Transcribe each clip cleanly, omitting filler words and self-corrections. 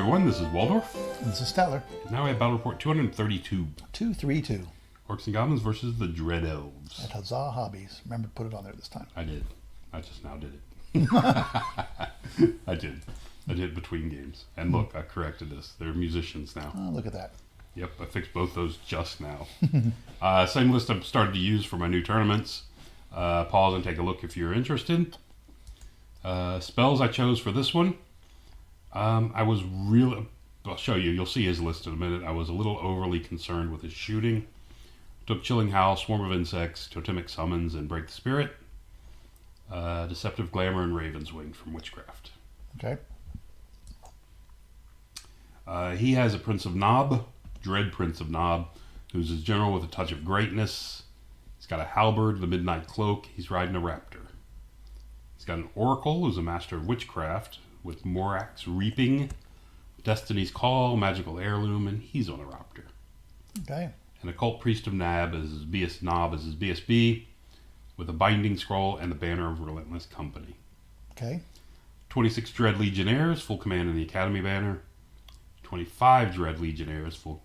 everyone, this is Waldorf. This is Stellar. Now we have Battle Report 232. 232. Orcs and Goblins versus the Dread Elves. At Huzzah Hobbies. Remember to put it on there this time. I did. I just now did it. I did. I did between games. And look, I corrected this. They're musicians now. Oh, look at that. Yep, I fixed both those just now. Same list I've started to use for my new tournaments. Pause and take a look if you're interested. Spells I chose for this one. I was really... I'll show you. You'll see his list in a minute. I was a little overly concerned with his shooting. Took Chilling Howl, Swarm of Insects, Totemic Summons, and Break the Spirit. Deceptive Glamour and Raven's Wing from Witchcraft. Okay. He has a Prince of Nob, Dread Prince of Nob, who's his general with a touch of greatness. He's got a halberd, the Midnight Cloak. He's riding a raptor. He's got an Oracle, who's a master of witchcraft, with Morax Reaping, Destiny's Call, Magical Heirloom, and he's on a raptor. Okay. And Occult Priest of Nob as his BSB, with a Binding Scroll and the Banner of Relentless Company. Okay. 26 Dread Legionnaires, full command in the Academy Banner. 25 Dread Legionnaires, full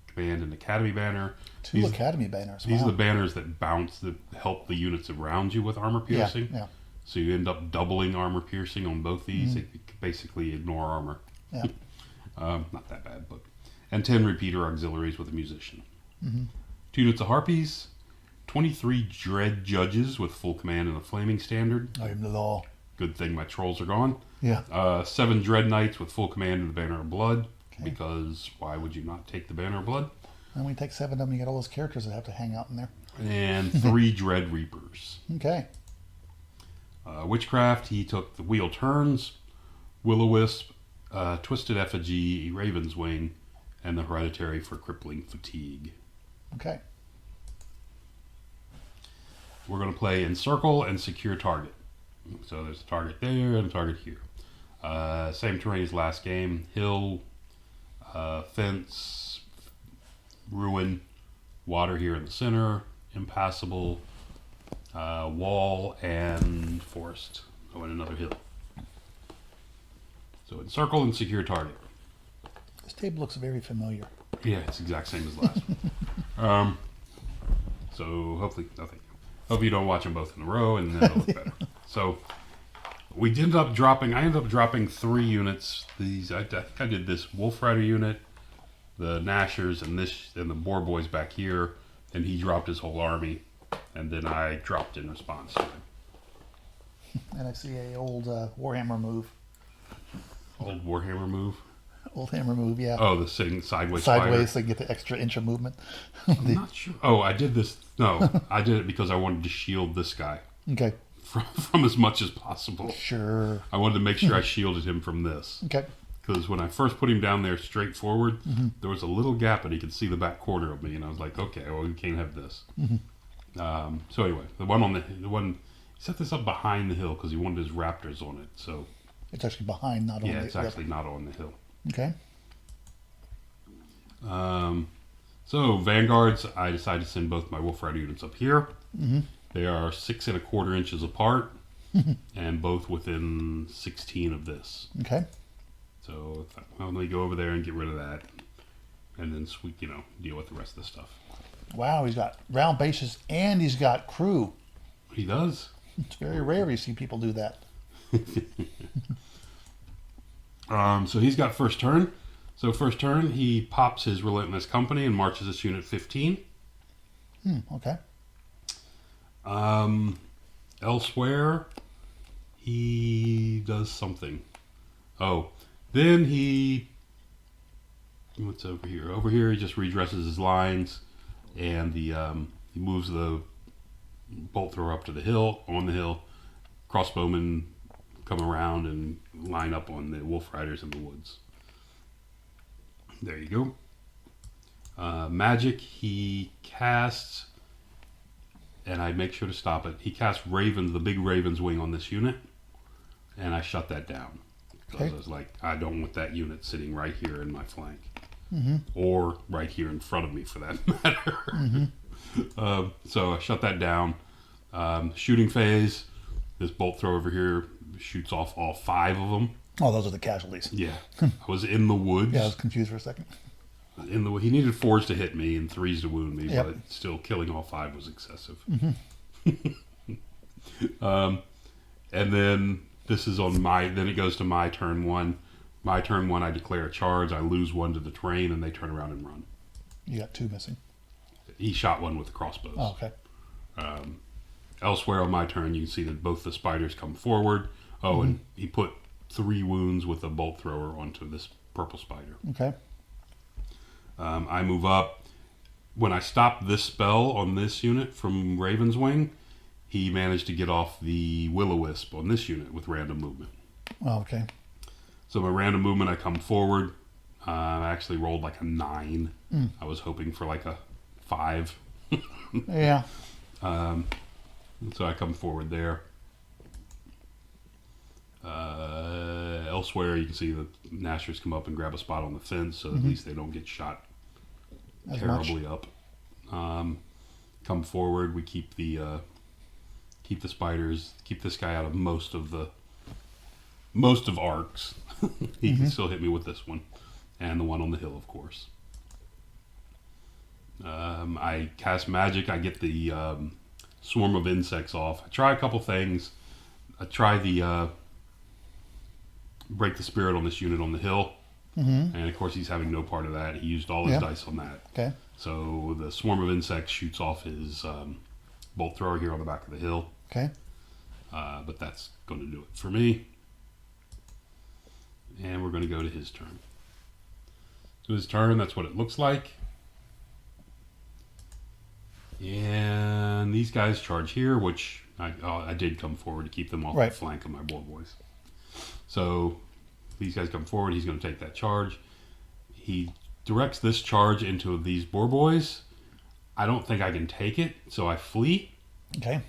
command in the Academy Banner. Two Academy banners. These Wow. are the banners that bounce, that help the units around you with armor piercing. Yeah. So you end up doubling armor piercing on both these. Mm-hmm. It can basically ignore armor. Yeah. Not that bad, but... And 10 Repeater Auxiliaries with a Musician. Mm-hmm. 2 units of Harpies. 23 Dread Judges with full command in the Flaming Standard. I am the law. Good thing my trolls are gone. Yeah. 7 Dread Knights with full command in the Banner of Blood. Okay. Because why would you not take the Banner of Blood? And when you take 7 of them, you get all those characters that have to hang out in there. And 3 Dread Reapers. Okay. Witchcraft, he took the Wheel Turns, Will-O-Wisp, Twisted Effigy, Raven's Wing, and the Hereditary for Crippling Fatigue. Okay. We're going to play Encircle and Secure Target. So there's a target there and a target here. Same terrain as last game. Hill, fence, ruin, water here in the center, impassable, wall, and forest. Oh, and another hill. So Encircle and Secure Target. This table looks very familiar. Yeah, it's the exact same as last one. So hopefully, nothing. Hope you don't watch them both in a row, and then it'll look better. So we ended up dropping. I ended up dropping 3 units. These I think I did this Wolf Rider unit, the Nashers, and the Boar Boys back here, and he dropped his whole army, and then I dropped in response to him. And I see a old Warhammer move. Old Warhammer move. Old hammer move, yeah. Oh, the sing sideways. Sideways, so you get the extra inch of movement. I'm not sure. Oh, I did this. No, I did it because I wanted to shield this guy Okay. from as much as possible. Sure. I wanted to make sure I shielded him from this. Okay. Because when I first put him down there straight forward, there was a little gap and he could see the back corner of me, and I was like, okay, well, we can't have this. So anyway, the one he set this up behind the hill because he wanted his raptors on it. So It's actually behind, not on yeah, the... it's actually not on the hill. Okay. So Vanguards, I decided to send both my Wolf Rider units up here. Mm-hmm. They are 6 1/4 inches apart, and both within 16 of this. Okay. So let me go over there and get rid of that, and then deal with the rest of the stuff. Wow, he's got round bases and he's got crew. He does. It's very rare you see people do that. So he's got first turn. So first turn, he pops his Relentless Company and marches this unit 15. Okay. Elsewhere, he does something. Oh, then what's over here? Over here, he just redresses his lines, and he moves the bolt thrower up to the hill. On the hill, crossbowmen come around and line up on the Wolf Riders in the woods. There you go. Magic, he casts, and I make sure to stop it. He casts Ravens, the big Raven's Wing on this unit, and I shut that down. Because Okay. I was like, I don't want that unit sitting right here in my flank. Mm-hmm. Or right here in front of me, for that matter. So I shut that down. Shooting phase, this bolt thrower over here shoots off all 5 of them. Oh, those are the casualties. Yeah. I was in the woods. Yeah, I was confused for a second. He needed 4s to hit me and 3s to wound me, Yep. but still killing all 5 was excessive. And then this is on then it goes to my turn 1. My turn 1, I declare a charge. I lose 1 to the terrain, and they turn around and run. You got 2 missing. He shot 1 with the crossbows. Oh, okay. Elsewhere on my turn, you can see that both the spiders come forward. Oh, and he put 3 wounds with a bolt thrower onto this purple spider. Okay. I move up. When I stop this spell on this unit from Raven's Wing, he managed to get off the Will-O-Wisp on this unit with random movement. Oh, okay. So my random movement, I come forward. I actually rolled like a 9. I was hoping for like a 5. Yeah. So I come forward there. Elsewhere, you can see the Nashers come up and grab a spot on the fence, so at least they don't get shot As terribly up. Come forward. We keep the spiders. Keep this guy out of most of arcs. He can still hit me with this one, and the one on the hill, of course. I cast magic. I get the swarm of insects off. I try a couple things. I try the break the spirit on this unit on the hill, and of course he's having no part of that. He used all his dice on that. Okay. So the swarm of insects shoots off his bolt thrower here on the back of the hill. Okay. But that's going to do it for me. And we're going to go to his turn. So his turn, that's what it looks like. And these guys charge here, which I did come forward to keep them off the flank of my boar boys. So these guys come forward. He's going to take that charge. He directs this charge into these boar boys. I don't think I can take it, so I flee. Okay.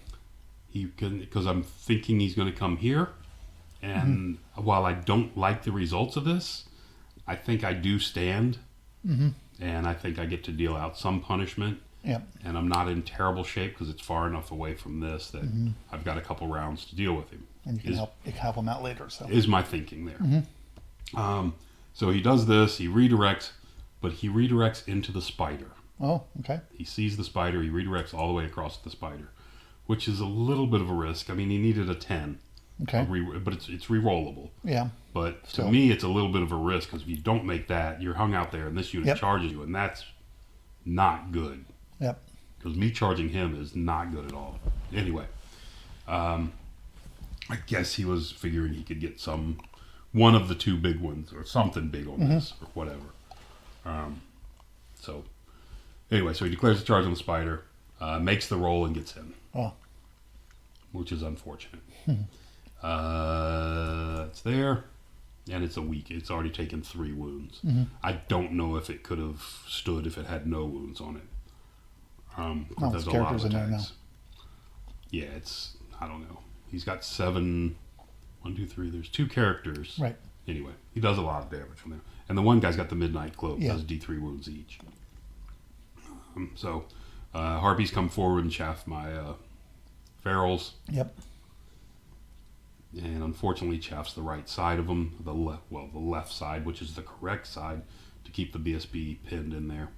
Because I'm thinking he's going to come here. And while I don't like the results of this, I think I do stand. And I think I get to deal out some punishment. Yep. And I'm not in terrible shape because it's far enough away from this that I've got a couple rounds to deal with him. And you can help him out later. So is my thinking there. So he does this. He redirects, but he redirects into the spider. Oh, okay. He sees the spider. He redirects all the way across the spider, which is a little bit of a risk. I mean, he needed a 10. Okay. But it's re-rollable. Yeah. But to me, it's a little bit of a risk because if you don't make that, you're hung out there and this unit charges you, and that's not good. Yep. Because me charging him is not good at all. Anyway, I guess he was figuring he could get one of the 2 big ones or something big on this or whatever. So anyway, so he declares the charge on the spider, makes the roll and gets in. Oh. Which is unfortunate. It's there, and it's a weak. It's already taken 3 wounds. I don't know if it could have stood if it had no wounds on it. There's a lot of attacks. Yeah, I don't know. He's got 7, 1, 2, 3. There's 2 characters. Right. Anyway, he does a lot of damage from there. And the one guy's got the Midnight Cloak. Does D3 wounds each. So harpies come forward and chaff my ferals. Yep. And unfortunately chaffs the right side of them, the left side, which is the correct side, to keep the BSB pinned in there.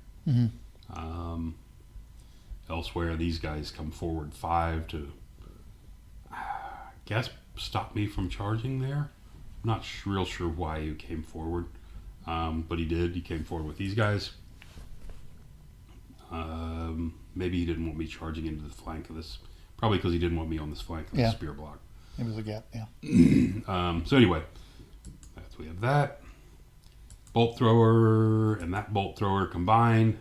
Elsewhere, these guys come forward 5 to, I guess, stop me from charging there. I'm not real sure why he came forward, but he did. He came forward with these guys. Maybe he didn't want me charging into the flank of this. Probably because he didn't want me on this flank of the spear block. It was a gap, yeah. So anyway, we have that. Bolt thrower and that bolt thrower combine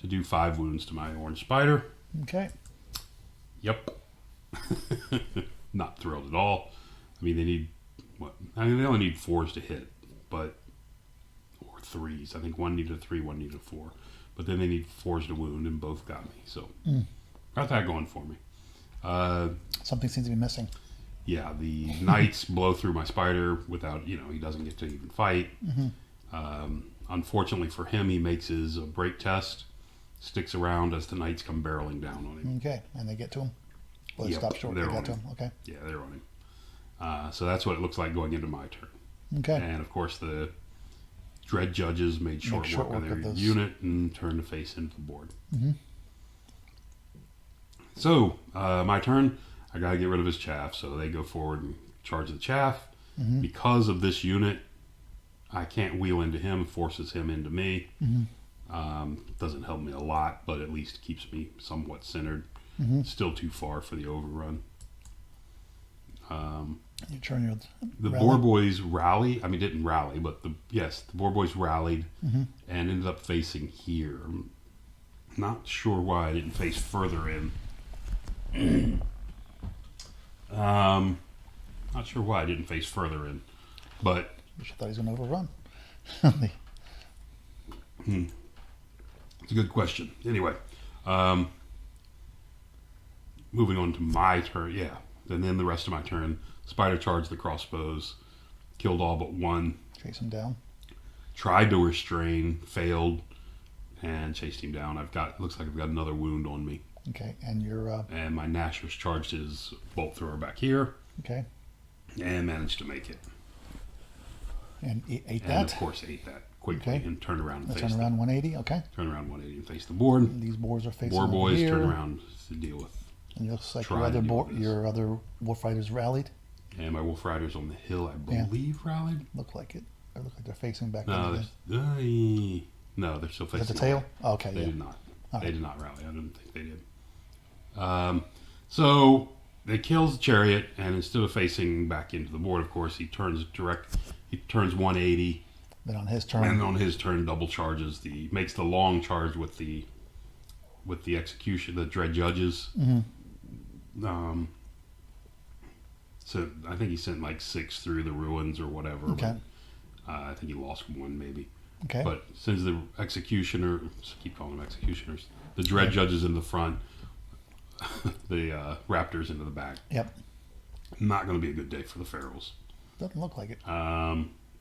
to do 5 wounds to my orange spider. Okay. Yep. Not thrilled at all. I mean, they need, they only need 4s to hit, or 3s. I think one needed a 3, one needed a 4. But then they need 4s to wound, and both got me. So, got that going for me. Something seems to be missing. Yeah, the knights blow through my spider without, he doesn't get to even fight. Unfortunately for him, he makes his break test, sticks around as the knights come barreling down on him. Okay, and they get to him? Well, they stop short, they got to him. Okay. Yeah, they're on him. So that's what it looks like going into my turn. Okay. And of course, the Dread Judges made short work of their those. unit and turned the face into the board. Mm-hmm. So, my turn. I got to get rid of his chaff. So they go forward and charge the chaff. Mm-hmm. Because of this unit, I can't wheel into him, forces him into me. Mm-hmm. Doesn't help me a lot, but at least keeps me somewhat centered. Mm-hmm. Still too far for the overrun. You turn your The rally. Boar Boys rally. I mean, didn't rally, but the Boar Boys rallied Mm-hmm. and ended up facing here. I'm not sure why I didn't face further in. Not sure why I didn't face further in, but Which I thought he was going to overrun. it's a good question. Anyway, moving on to my turn. Yeah, and then the rest of my turn, Spider charged the crossbows, killed all but one. Chase him down. Tried to restrain, failed, and chased him down. Looks like I've got another wound on me. Okay, and you're And my Nashor's charged his bolt thrower back here okay, and managed to make it. and ate And that. of course ate that quickly Okay. and turned around and Let's faced turn around 180. Okay, turn around 180 and face the board. these boars are facing Boar over Boys here. turn around to deal with. And it looks like Try to deal with this. your other wolf riders rallied. And my Wolf Riders on the hill, I Yeah. believe, rallied. Look like it. They look like they're facing back. No, into no, they're still the, facing. is that the tail? away. Oh, okay, They yeah. did not. All They right. did not rally. I didn't think they did. So they kills the chariot, and instead of facing back into the board, of course, he turns 180, Then on his turn, and on his turn, double charges makes the long charge with the execution, the Dread Judges. Mm-hmm. So I think he sent like 6 through the ruins or whatever. Okay. But, I think he lost 1 maybe. Okay. But since the executioner, keep calling them executioners, the Dread Judges in the front, the Raptors into the back. Yep. Not going to be a good day for the Ferals. Doesn't look like it.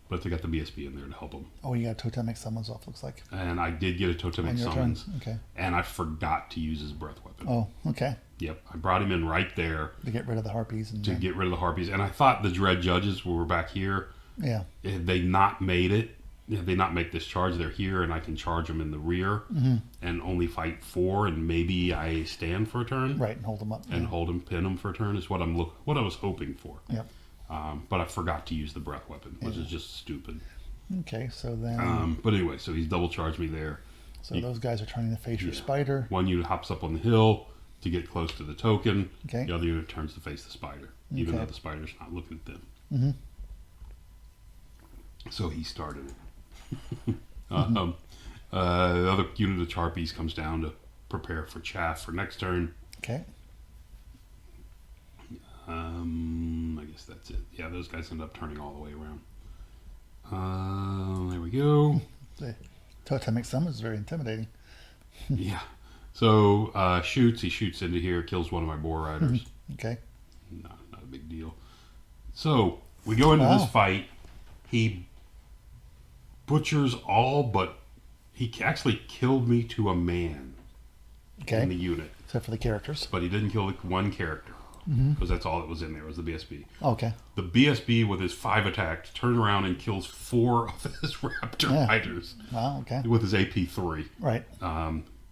But they got the BSB in there to help them. Oh, you got totemic summons off. Looks like. And I did get a totemic On your summons. turn. Okay. And I forgot to use his breath weapon. Oh, okay. Yep. I brought him in right there To get rid of the harpies and to get rid of the Harpies. And I thought the Dread Judges were back here. yeah. Had they not made it, if they not make this charge, they're here, and I can charge them in the rear and only fight 4, and maybe I stand for a turn Right, and hold them up. and yeah. hold them, pin them for a turn is what what I was hoping for. Yep. But I forgot to use the breath weapon, which is just stupid. Okay, so then But anyway, so he's double charged me there. so those guys are turning to face your spider. One unit hops up on the hill to get close to the token. Okay. The other unit turns to face the spider, even Okay. though the spider's not looking at them. Mm-hmm. So he started it. The other unit of Harpies comes down to prepare for chaff for next turn. Okay. I guess that's it. Yeah, those guys end up turning all the way around. There we go. The totemic summon is very intimidating. Yeah. So he shoots into here, kills one of my Boar Riders. Okay. Not a big deal. So we go into Wow. this fight. He butchers all, but he actually killed me to a man in the Okay. unit. Except for the characters. But he didn't kill one character because that's all that was in there was the BSB. Okay. The BSB with his 5 attacks turns around and kills 4 of his Raptor Yeah. Riders Wow. Okay. with his AP3. Right.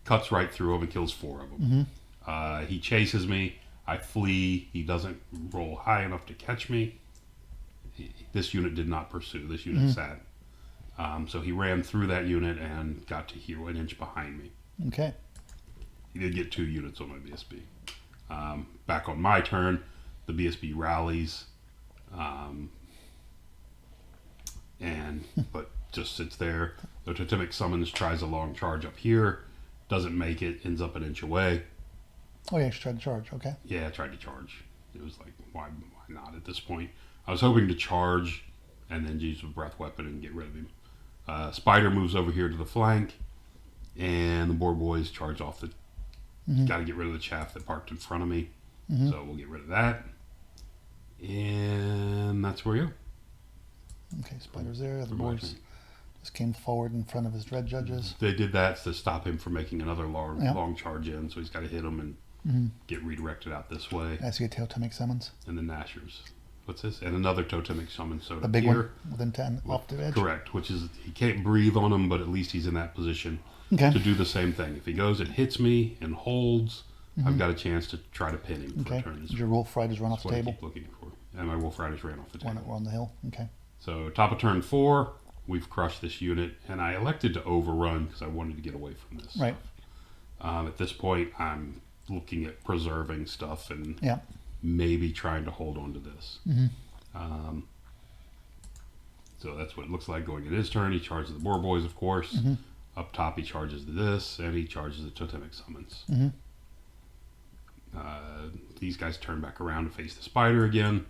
Cuts right through him and kills 4 of them. He chases me. I flee. He doesn't roll high enough to catch me. This unit did not pursue. This unit sat. So he ran through that unit and got to here 1 inch behind me. Okay. He did get 2 units on my BSB. Back on my turn, the BSB rallies, but just sits there. The Totemic Summons tries a long charge up here, doesn't make it, ends up 1 inch away. Oh yeah, she tried to charge. Okay. Yeah, I tried to charge. It was like, why not at this point? I was hoping to charge and then use a breath weapon and get rid of him. Spider moves over here to the flank, and the Boar Boys charge off the. Got to get rid of the chaff that parked in front of me, so we'll get rid of that. And that's where we go. Okay. Spider's there. The For my boars turn. just came forward in front of his dread judges. They did that to stop him from making another long, Yeah. long charge in, so he's got to hit him and get redirected out this way. I see a totemic summons. And the Nashers what's this? And another totemic summon. So The big here, one within 10 off the edge. correct. Which is he can't breathe on him, but at least he's in that position Okay. to do the same thing. If he goes and hits me and holds, I've got a chance to try to pin him for a Okay. turn. Did your Wolf Riders run off the What I table? keep looking for. And my Wolf Riders ran off the One table. on the hill. Okay. So top of turn 4, we've crushed this unit, and I elected to overrun because I wanted to get away from this. Right. At this point, I'm looking at preserving stuff and Yeah. maybe trying to hold on to this. Mm-hmm. So that's what it looks like going in his turn. He charges the Boar Boys, of course. Mm-hmm. Up top, he charges this, and he charges the Totemic Summons. Mm-hmm. These guys turn back around to face the spider again.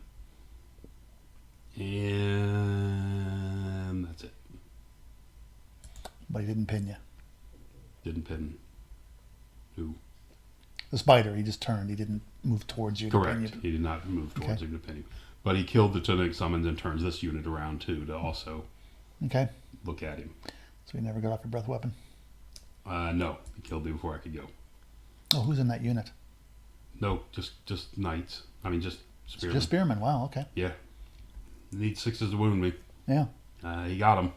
And that's it. But he didn't pin you. Didn't pin who? The spider, he just turned. He didn't move towards you. Correct. To pin you. He did not move towards Okay. him to pin him. But he killed the Totemic Summons and turns this unit around too to also Okay. look at him. So he never got off your breath weapon. No, he killed me before I could go. Oh, who's in that unit? No, just knights. I mean, just spearmen. Just spearmen. Wow. Okay. Yeah. Need 6s to wound me. Yeah. He got him.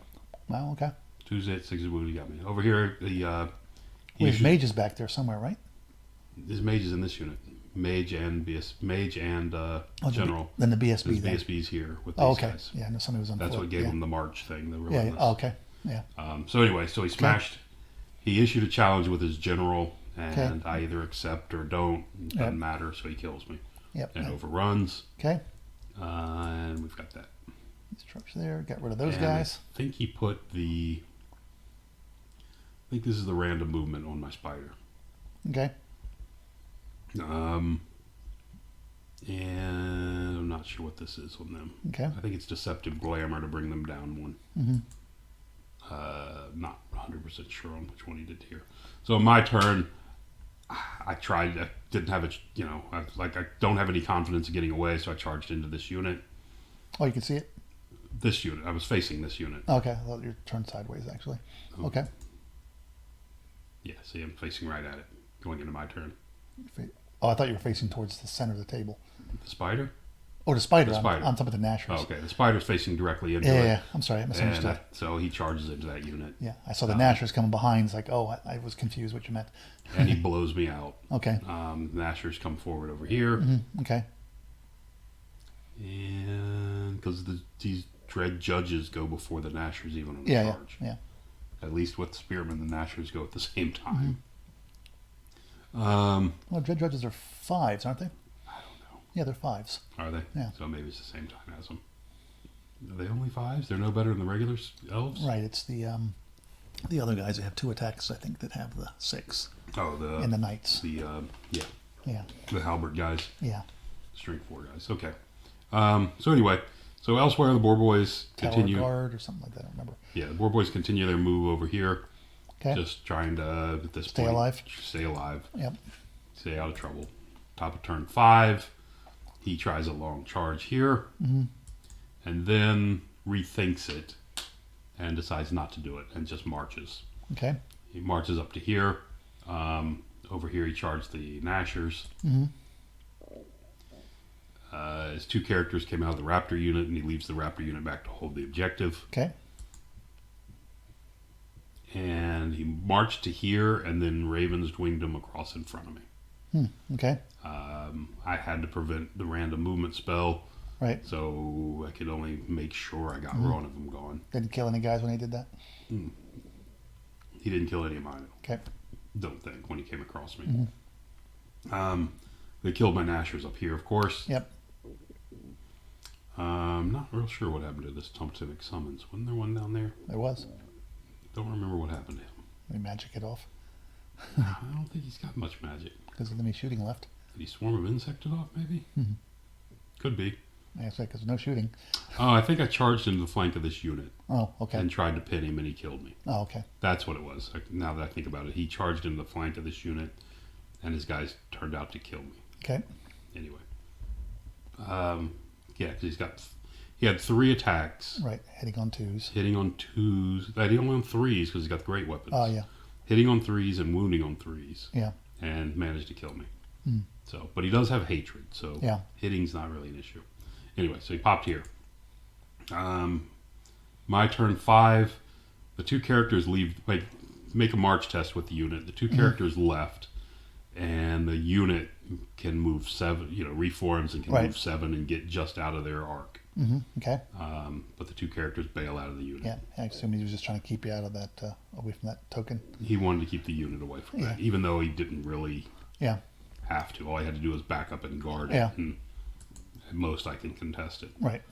Wow. Okay. 2 hit, 6 to wound. He got me. Over here, he Well, his issues- mage is back there somewhere, right? his mage is in this unit. Mage and Oh, general. Then the BSB. His Then. BSB's here with these Oh, okay. guys. Yeah. I know somebody was on That's foot. what gave yeah. him the march thing. The Yeah. relentless. Yeah. Oh, okay. Yeah. So anyway, so he smashed. He issued a challenge with his general, and Okay. I either accept or don't. It doesn't Yep. matter. So he kills me Yep. and Yep. overruns. Okay. And we've got that. These trucks there. Got rid of those And guys. I think he put the. I think this is the random movement on my spider. Okay. And I'm not sure what this is on them. Okay. I think it's deceptive glamour to bring them down one. Mm-hmm. Not 100% sure on which one he did here. So on my turn, I tried. I didn't have it. I don't have any confidence in getting away, so I charged into this unit. Oh, you can see it. This unit. I was facing this unit. Okay. I thought you turned sideways actually. Okay. Yeah. See, I'm facing right at it, going into my turn. Oh, I thought you were facing towards the center of the table. The spider. Oh, the spider. The spider. On top of the Nashers. Oh, okay. The spider's facing directly into Yeah, it. yeah. I'm sorry, I misunderstood. So he charges into that unit. Yeah, I saw the Nashers coming behind. It's like, oh, I was confused what you meant. And he blows me out. Okay. Nashers come forward over here. Mm-hmm. Okay. And because these dread judges go before the Nashers even on the Yeah, charge. yeah. At least with Spearmen, the Nashers go at the same Mm-hmm. time. Well, dread judges are 5s, aren't they? I don't know. Yeah, they're 5s. Are they? Yeah. So maybe it's the same time as them. Are they only 5s? They're no better than the regular elves? Right. It's the other guys that have 2 attacks, I think, that have the 6. Oh, And the knights. yeah, Yeah. the halberd guys. Yeah. Strength 4 guys. Okay. So anyway, so elsewhere the Boar Boys Tower continue. guard or something like that. I don't remember. Yeah, the Boar Boys continue their move over here. Okay. Just trying to, at this Stay point, alive. Stay alive. Yep. Stay out of trouble. Top of turn 5. He tries a long charge here. Mm-hmm. And then rethinks it and decides not to do it and just marches. Okay. He marches up to here. Over here he charged the Nashers. Mm-hmm. His 2 characters came out of the Raptor unit, and he leaves the Raptor unit back to hold the objective. Okay. And he marched to here, and then Ravens winged him across in front of me. Okay. I had to prevent the random movement spell, Right. so I could only make sure I got one of them gone. Didn't kill any guys when he did that? He didn't kill any of mine. Okay. Don't think when he came across me. They killed my Nashers up here, of course. Yep. Not real sure what happened to this Totemic Summons. Wasn't there one down there? There was. Don't remember what happened to him. We magic it off. I don't think he's got much magic. Because of any shooting left. Did he swarm of insected off, maybe? Could be. I say, because no shooting. Oh, I think I charged into the flank of this unit Oh, okay. and tried to pin him, and he killed me. Oh, okay. That's what it was. Now that I think about it, he charged into the flank of this unit, and his guys turned out to kill me. Okay. Anyway, yeah, because he had 3 attacks, Right. Hitting on 2s. hitting on 2s, hitting on 3s because he's got the great weapons. Oh, yeah. Hitting on 3s and wounding on 3s, Yeah. and managed to kill me. So, but he does have hatred, so Yeah. hitting's not really an issue. Anyway, so he popped here. My turn 5. The 2 characters make a march test with the unit. The 2 characters left, and the unit can move 7. Reforms and can move 7 and get just out of their arc. Okay. But the 2 characters bail out of the unit. Yeah, I assume he was just trying to keep you out of that, away from that token. He wanted to keep the unit away from that, even though he didn't really have to. All he had to do was back up and guard it, and at most I can contest it. Right.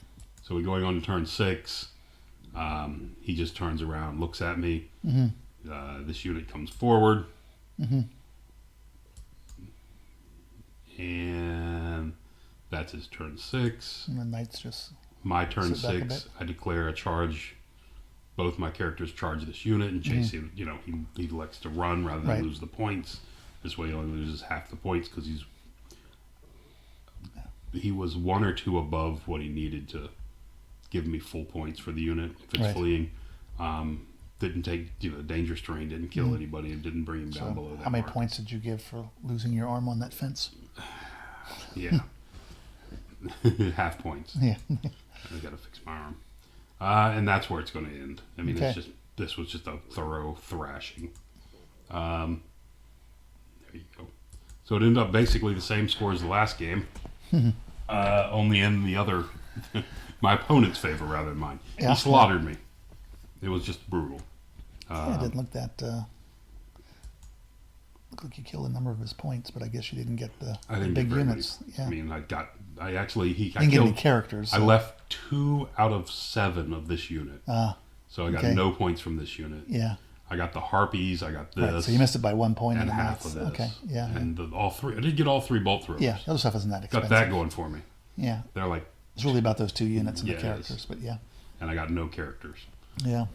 So we're going on to turn 6. He just turns around, looks at me. This unit comes forward. And that's his turn 6. And the knights just... My turn 6, I declare a charge. Both my characters charge this unit and chase him. He elects to run rather than lose the points. This way he only loses half the points because he was 1 or 2 above what he needed to give me full points for the unit. If it's fleeing, didn't take dangerous terrain, didn't kill anybody, and didn't bring him down below that. How many mark. points did you give for losing your arm on that fence? Yeah. Half points. Yeah. I got to fix my arm. And that's where it's going to end. I mean, this was just a thorough thrashing. There you go. So it ended up basically the same score as the last game, only in the other, my opponent's favor rather than mine. He slaughtered me. It was just brutal. It didn't look that... Looked like you killed a number of his points, but I guess you didn't get the big units. Many. Yeah. I mean, I didn't get any characters. So. I left 2 out of 7 of this unit. So I got no points from this unit. Yeah. I got the harpies. I got this. Right, so you missed it by 1 point. And half of this. Okay, yeah. And all 3. I did get all 3 bolt throwers. Yeah, the other stuff isn't that expensive. Got that going for me. Yeah. They're like... It's really about those 2 units and the characters, but yeah. And I got no characters. Yeah.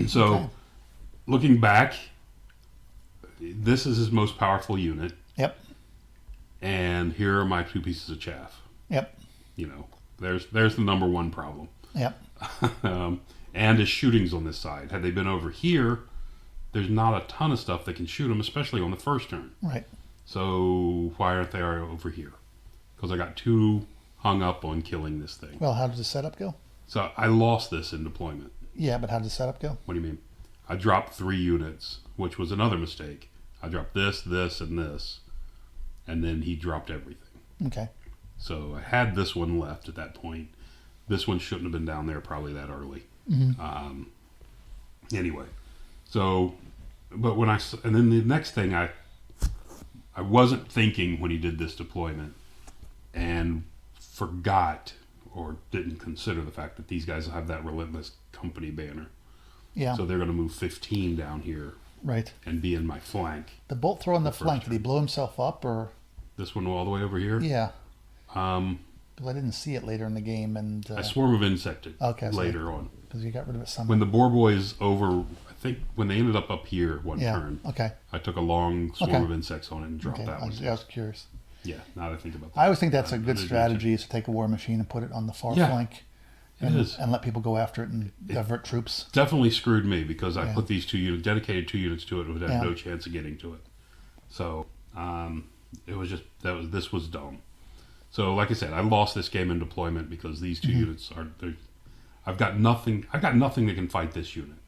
So, looking back, this is his most powerful unit. Yep. And here are my 2 pieces of chaff. Yep. There's the number 1 problem. Yep. And his shooting's on this side. Had they been over here, there's not a ton of stuff that can shoot him, especially on the first turn. Right. So why aren't they over here? Because I got too hung up on killing this thing. Well, how did the setup go? So I lost this in deployment. Yeah, but how did the setup go? What do you mean? I dropped 3 units, which was another mistake. I dropped this, and this, and then he dropped everything. Okay. So I had this one left at that point. This one shouldn't have been down there probably that early. Anyway, so, but and then the next thing I wasn't thinking when he did this deployment and forgot or didn't consider the fact that these guys have that relentless company banner. Yeah. So they're going to move 15 down here. Right. And be in my flank. The bolt throw on the flank, did he blow himself up or? This one all the way over here? Yeah. Because I didn't see it later in the game. And I swarm of insected later on. Because you got rid of it somehow. When the boar boys over, I think when they ended up here one turn, I took a long swarm of insects on it and dropped that one. I was curious. Yeah, now that I think about that. I always think that's a good strategy is to take a war machine and put it on the far flank. And let people go after it and divert troops. Definitely screwed me because I put these 2 units, dedicated 2 units to it, would have no chance of getting to it. So it was just this was dumb. So like I said, I lost this game in deployment because these 2 units are. I've got nothing that can fight this unit.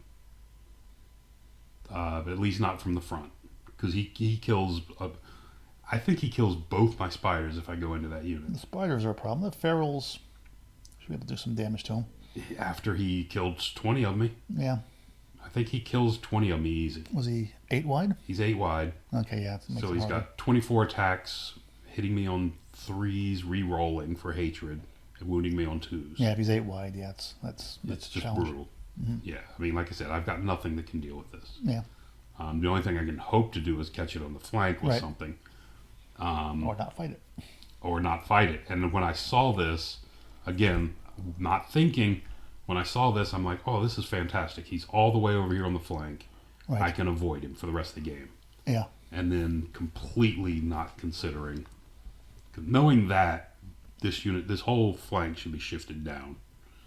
But at least not from the front because he kills. I think he kills both my spiders if I go into that unit. The spiders are a problem. The ferals. Be able to do some damage to him. After he killed 20 of me. Yeah. I think he kills 20 of me easy. Was he 8 wide? He's 8 wide. Okay, yeah. So he's got 24 attacks, hitting me on 3s, re-rolling for hatred, and wounding me on 2s. Yeah, if he's 8 wide, yeah, that's just brutal. Yeah, I mean, like I said, I've got nothing that can deal with this. Yeah. The only thing I can hope to do is catch it on the flank with something. Or not fight it. Or not fight it. And when I saw this... Again, not thinking, when I saw this, I'm like, oh, this is fantastic. He's all the way over here on the flank. Right. I can avoid him for the rest of the game. Yeah. And then completely not considering, knowing that this whole flank should be shifted down.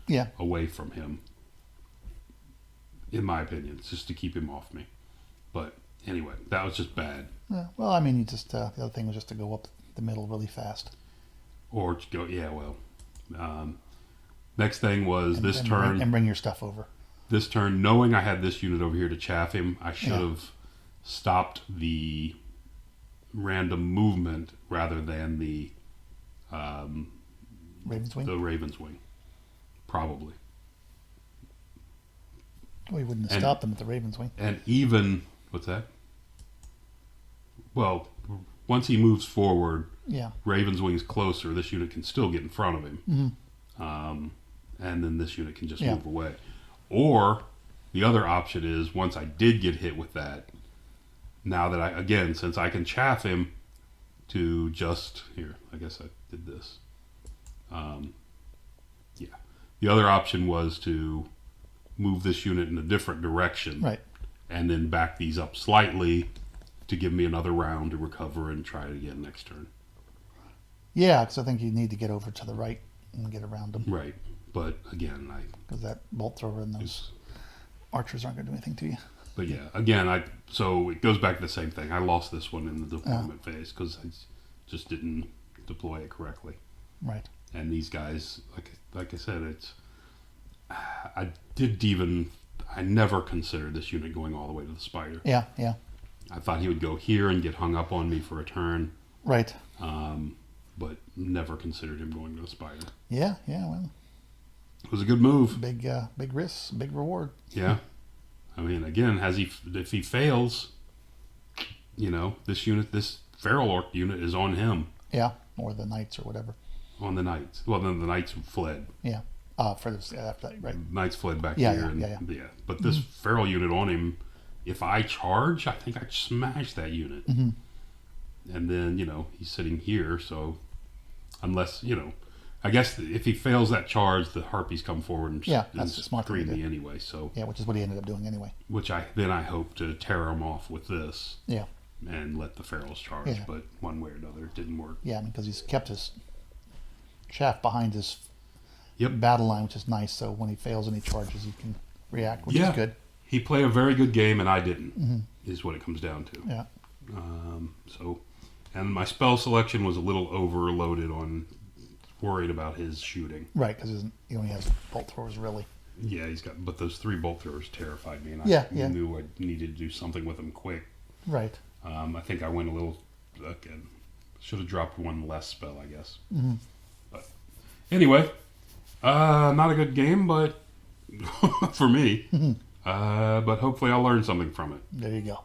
Yeah. Away from him. In my opinion, it's just to keep him off me. But anyway, that was just bad. Yeah. Well, I mean, the other thing was just to go up the middle really fast. Or to go, Next thing was this turn. And bring your stuff over. This turn, knowing I had this unit over here to chaff him, I should have stopped the random movement rather than the Raven's Wing? The Raven's Wing. Probably. Well, you wouldn't have stopped them at the Raven's Wing. And even, what's that? Well, once he moves forward, Raven's Wing's closer, this unit can still get in front of him. And then this unit can just move away. Or, the other option is, once I did get hit with that, now that again, since I can chaff him, to just, here, I guess I did this. The other option was to move this unit in a different direction. Right. And then back these up slightly to give me another round to recover and try it again next turn. Yeah, because I think you need to get over to the right and get around them. Right. But again, because that bolt thrower and those archers aren't going to do anything to you. But yeah, again, so it goes back to the same thing. I lost this one in the deployment phase because I just didn't deploy it correctly. Right. And these guys, like I said, I never considered this unit going all the way to the spider. Yeah. I thought he would go here and get hung up on me for a turn. Right. But never considered him going to the spider. Yeah, well. It was a good move. Big risk, big reward. Yeah. I mean, again, if he fails, this feral orc unit is on him. Yeah, or the knights or whatever. On the knights. Well, then the knights fled. Yeah. For this, after that, right. Knights fled back here. Yeah. But this feral unit on him, if I charge, I think I'd smash that unit. And then, he's sitting here, so unless, I guess if he fails that charge, the harpies come forward and that's the smart screen thing to me do. anyway. So which is what he ended up doing anyway. Which I hope to tear him off with this. Yeah. And let the ferals charge, but one way or another, it didn't work. Yeah, because he's kept his shaft behind his battle line, which is nice. So when he fails any charges, he can react, which is good. He played a very good game, and I didn't. Is what it comes down to. Yeah. And my spell selection was a little overloaded on worried about his shooting. Right, because he only has bolt throwers, really. Yeah, but those 3 bolt throwers terrified me, and I knew I needed to do something with them quick. Right. I think I went a little. Again, should have dropped one less spell, I guess. But anyway, not a good game, but for me. But hopefully I'll learn something from it. There you go.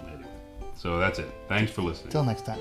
Anyway, so that's it. Thanks for listening. Till next time.